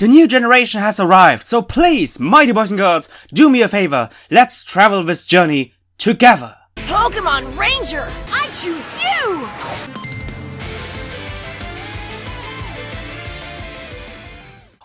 The new generation has arrived, so please, mighty boys and girls, do me a favor, let's travel this journey together. Pokemon Ranger, I choose you!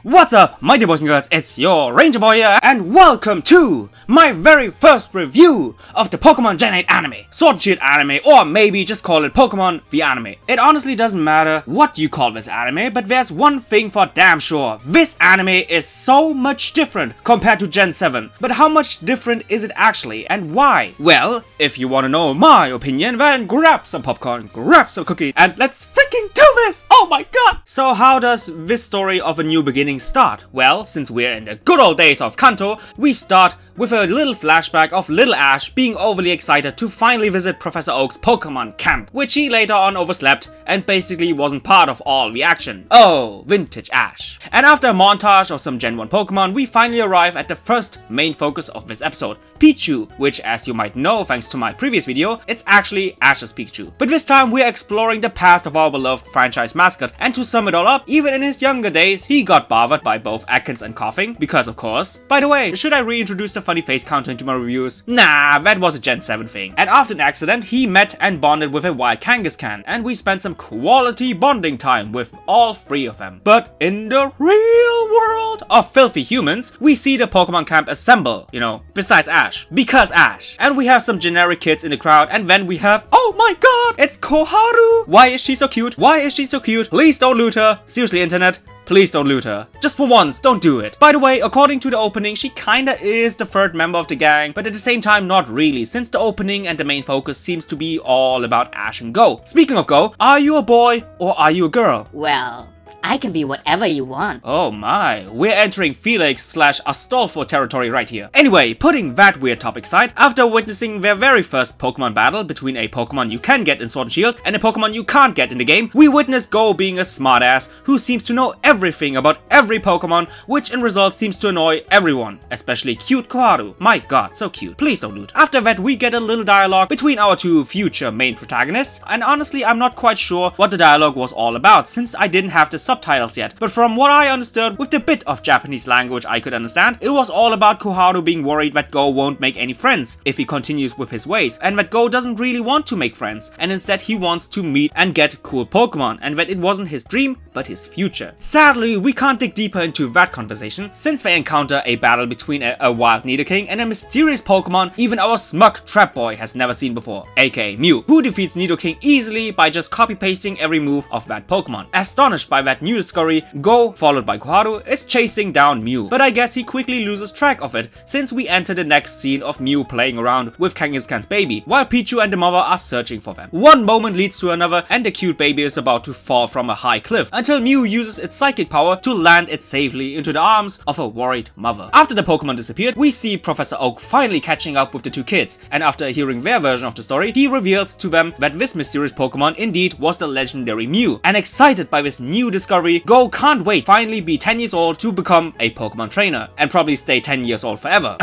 What's up, mighty boys and girls, it's your Ranger Boy here, and welcome to my very first review of the Pokemon Gen 8 anime, Sword and Shield anime, or maybe just call it Pokemon the anime. It honestly doesn't matter what you call this anime, but there's one thing for damn sure. This anime is so much different compared to Gen 7. But how much different is it actually, and why? Well, if you want to know my opinion, then grab some popcorn, grab some cookies, and let's freaking do this! Oh my god! So how does this story of a new beginning start? Well, since we're in the good old days of Kanto, we start with a little flashback of Little Ash being overly excited to finally visit Professor Oak's Pokemon camp, which he later on overslept and basically wasn't part of all the action. Oh, vintage Ash. And after a montage of some Gen 1 Pokemon, we finally arrive at the first main focus of this episode, Pichu, which, as you might know thanks to my previous video, it's actually Ash's Pikachu. But this time we're exploring the past of our beloved franchise mascot, and to sum it all up, even in his younger days, he got bothered by both Atkins and coughing, because of course. By the way, should I reintroduce the funny face counter into my reviews? Nah, that was a Gen 7 thing. And after an accident, he met and bonded with a wild Kangaskhan, and we spent some quality bonding time with all three of them. But in the real world of filthy humans, we see the Pokemon camp assemble, you know, besides Ash, because Ash. And we have some generic kids in the crowd, and then we have, oh my god, it's Koharu! Why is she so cute? Why is she so cute? Please don't loot her. Seriously, internet. Please don't loot her. Just for once, don't do it. By the way, according to the opening, she kinda is the third member of the gang, but at the same time not really, since the opening and the main focus seems to be all about Ash and Go. Speaking of Go, are you a boy or are you a girl? Well, I can be whatever you want. Oh my, we're entering Felix/Astolfo territory right here. Anyway, putting that weird topic aside, after witnessing their very first Pokemon battle between a Pokemon you can get in Sword and Shield and a Pokemon you can't get in the game, we witness Go being a smartass who seems to know everything about every Pokemon, which in result seems to annoy everyone, especially cute Koharu. My god, so cute. Please don't loot. After that, we get a little dialogue between our two future main protagonists, and honestly, I'm not quite sure what the dialogue was all about, since I didn't have the subtitles yet, but from what I understood, with the bit of Japanese language I could understand, it was all about Koharu being worried that Go won't make any friends if he continues with his ways, and that Go doesn't really want to make friends, and instead he wants to meet and get cool Pokemon, and that it wasn't his dream, but his future. Sadly, we can't dig deeper into that conversation, since they encounter a battle between a wild Nidoking and a mysterious Pokemon even our smug trap boy has never seen before, aka Mew, who defeats Nidoking easily by just copy-pasting every move of that Pokemon. Astonished by that new discovery, Go, followed by Koharu, is chasing down Mew, but I guess he quickly loses track of it since we enter the next scene of Mew playing around with Kangaskhan's baby, while Pichu and the mother are searching for them. One moment leads to another, and the cute baby is about to fall from a high cliff, until Mew uses its psychic power to land it safely into the arms of a worried mother. After the Pokemon disappeared, we see Professor Oak finally catching up with the two kids, and after hearing their version of the story, he reveals to them that this mysterious Pokemon indeed was the legendary Mew, and excited by this new discovery, Go can't wait finally be 10 years old to become a Pokemon trainer, and probably stay 10 years old forever.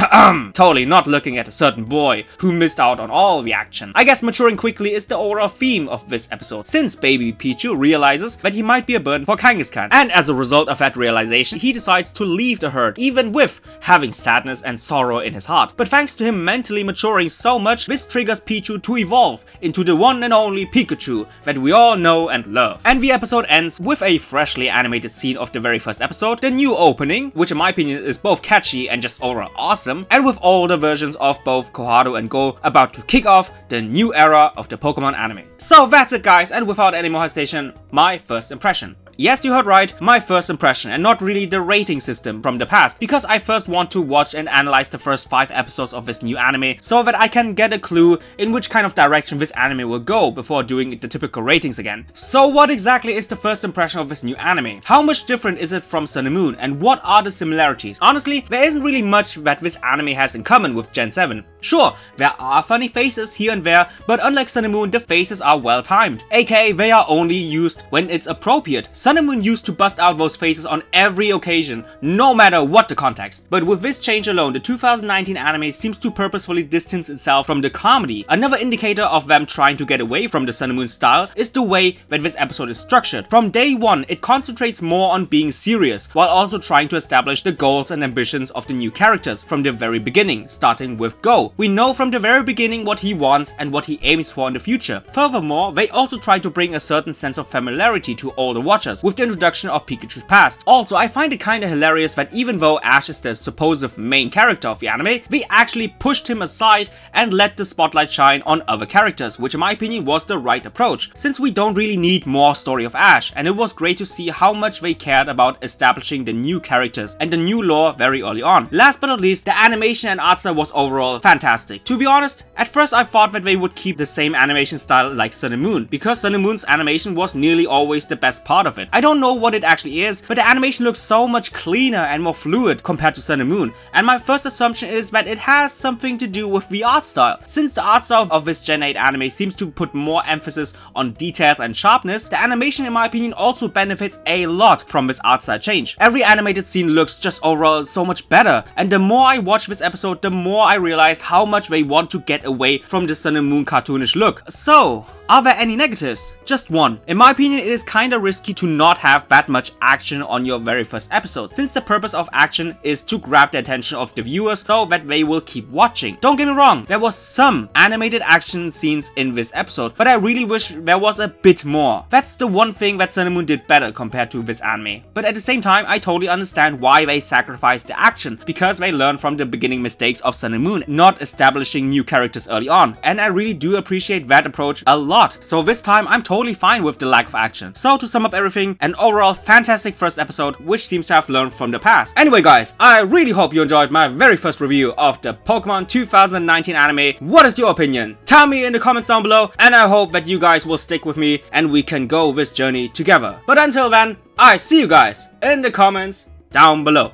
Totally not looking at a certain boy who missed out on all the action. I guess maturing quickly is the overall theme of this episode, since baby Pichu realizes that he might be a burden for Kangaskhan, and as a result of that realization, he decides to leave the herd, even with having sadness and sorrow in his heart. But thanks to him mentally maturing so much, this triggers Pichu to evolve into the one and only Pikachu that we all know and love. And the episode ends with a freshly animated scene of the very first episode, the new opening, which in my opinion is both catchy and just overall awesome, and with older versions of both Koharu and Go about to kick off the new era of the Pokemon anime. So that's it guys, and without any more hesitation, my first impression. Yes, you heard right, my first impression, and not really the rating system from the past, because I first want to watch and analyze the first 5 episodes of this new anime so that I can get a clue in which kind of direction this anime will go before doing the typical ratings again. So what exactly is the first impression of this new anime? How much different is it from Sun and Moon, and what are the similarities? Honestly, there isn't really much that this anime has in common with Gen 7. Sure, there are funny faces here and there, but unlike Sun and Moon, the faces are well timed, aka they are only used when it's appropriate. Sun and Moon used to bust out those faces on every occasion, no matter what the context. But with this change alone, the 2019 anime seems to purposefully distance itself from the comedy. Another indicator of them trying to get away from the Sun and Moon style is the way that this episode is structured. From day one, it concentrates more on being serious, while also trying to establish the goals and ambitions of the new characters from the very beginning, starting with Go. We know from the very beginning what he wants and what he aims for in the future. Furthermore, they also try to bring a certain sense of familiarity to all the watchers with the introduction of Pikachu's past. Also, I find it kinda hilarious that even though Ash is the supposed main character of the anime, they actually pushed him aside and let the spotlight shine on other characters, which in my opinion was the right approach, since we don't really need more story of Ash, and it was great to see how much they cared about establishing the new characters and the new lore very early on. Last but not least, the animation and art style was overall fantastic. To be honest, at first I thought that they would keep the same animation style like Sun and Moon, because Sun and Moon's animation was nearly always the best part of it. I don't know what it actually is, but the animation looks so much cleaner and more fluid compared to Sun and Moon, and my first assumption is that it has something to do with the art style. Since the art style of this Gen 8 anime seems to put more emphasis on details and sharpness, the animation in my opinion also benefits a lot from this art style change. Every animated scene looks just overall so much better, and the more I watch this episode, the more I realize how much they want to get away from the Sun and Moon cartoonish look. So, are there any negatives? Just one. In my opinion, it is kinda risky to not have that much action on your very first episode, since the purpose of action is to grab the attention of the viewers so that they will keep watching. Don't get me wrong, there was some animated action scenes in this episode, but I really wish there was a bit more. That's the one thing that Sun and Moon did better compared to this anime. But at the same time, I totally understand why they sacrificed the action, because they learned from the beginning mistakes of Sun and Moon, not establishing new characters early on, and I really do appreciate that approach a lot. So this time, I'm totally fine with the lack of action. So to sum up everything, an overall fantastic first episode, which seems to have learned from the past. Anyway guys, I really hope you enjoyed my very first review of the Pokemon 2019 anime. What is your opinion? Tell me in the comments down below, and I hope that you guys will stick with me and we can go this journey together. But until then, I see you guys in the comments down below.